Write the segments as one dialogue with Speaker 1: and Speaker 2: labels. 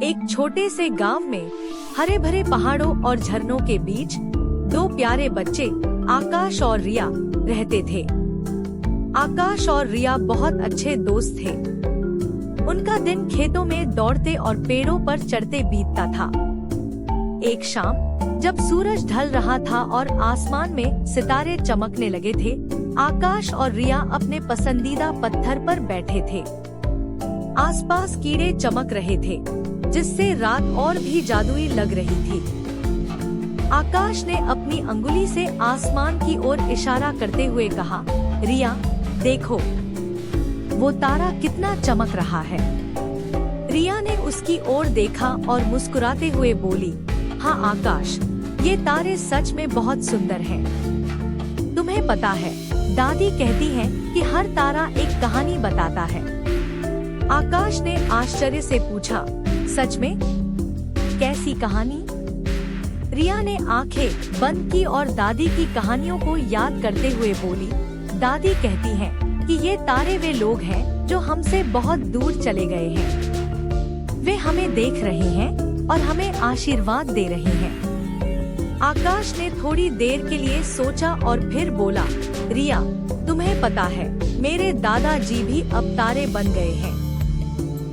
Speaker 1: एक छोटे से गांव में हरे भरे पहाड़ों और झरनों के बीच दो प्यारे बच्चे आकाश और रिया रहते थे। आकाश और रिया बहुत अच्छे दोस्त थे। उनका दिन खेतों में दौड़ते और पेड़ों पर चढ़ते बीतता था। एक शाम जब सूरज ढल रहा था और आसमान में सितारे चमकने लगे थे, आकाश और रिया अपने पसंदीदा पत्थर पर बैठे थे। आसपास कीड़े चमक रहे थे, जिससे रात और भी जादुई लग रही थी। आकाश ने अपनी अंगुली से आसमान की ओर इशारा करते हुए कहा, रिया देखो, वो तारा कितना चमक रहा है। रिया ने उसकी ओर देखा और मुस्कुराते हुए बोली, हाँ आकाश, ये तारे सच में बहुत सुंदर हैं। तुम्हें पता है, दादी कहती हैं कि हर तारा एक कहानी बताता है। आकाश ने आश्चर्य से पूछा, सच में? कैसी कहानी? रिया ने आंखें बंद की और दादी की कहानियों को याद करते हुए बोली, दादी कहती हैं कि ये तारे वे लोग हैं जो हमसे बहुत दूर चले गए हैं। वे हमें देख रहे हैं और हमें आशीर्वाद दे रहे हैं। आकाश ने थोड़ी देर के लिए सोचा और फिर बोला, रिया तुम्हें पता है, मेरे दादाजी भी अब तारे बन गए हैं।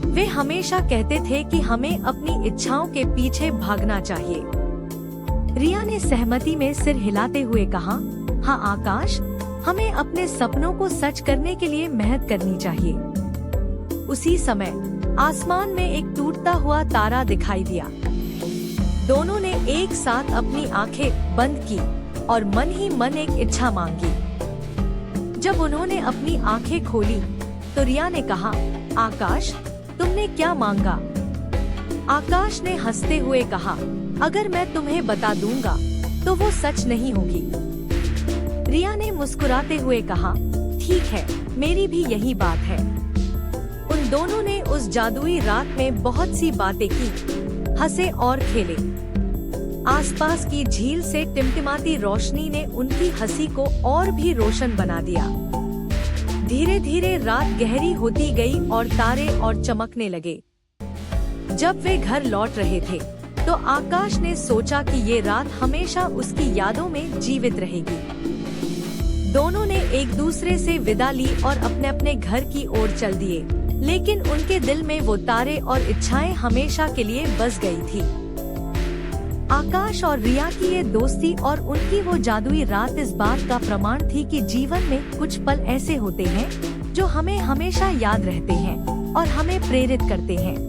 Speaker 1: वे हमेशा कहते थे कि हमें अपनी इच्छाओं के पीछे भागना चाहिए। रिया ने सहमति में सिर हिलाते हुए कहा, हाँ आकाश, हमें अपने सपनों को सच करने के लिए मेहनत करनी चाहिए। उसी समय आसमान में एक टूटता हुआ तारा दिखाई दिया। दोनों ने एक साथ अपनी आंखें बंद की और मन ही मन एक इच्छा मांगी। जब उन्होंने अपनी आंखें खोली तो रिया ने कहा, आकाश तुमने क्या मांगा? आकाश ने हंसते हुए कहा, अगर मैं तुम्हें बता दूंगा तो वो सच नहीं होगी। रिया ने मुस्कुराते हुए कहा, ठीक है, मेरी भी यही बात है। उन दोनों ने उस जादुई रात में बहुत सी बातें की, हंसे और खेले। आसपास की झील से टिमटिमाती रोशनी ने उनकी हंसी को और भी रोशन बना दिया। धीरे धीरे रात गहरी होती गई और तारे और चमकने लगे। जब वे घर लौट रहे थे तो आकाश ने सोचा कि ये रात हमेशा उसकी यादों में जीवित रहेगी। दोनों ने एक दूसरे से विदा ली और अपने अपने घर की ओर चल दिए, लेकिन उनके दिल में वो तारे और इच्छाएं हमेशा के लिए बस गई थी। आकाश और रिया की ये दोस्ती और उनकी वो जादुई रात इस बात का प्रमाण थी कि जीवन में कुछ पल ऐसे होते हैं जो हमें हमेशा याद रहते हैं और हमें प्रेरित करते हैं।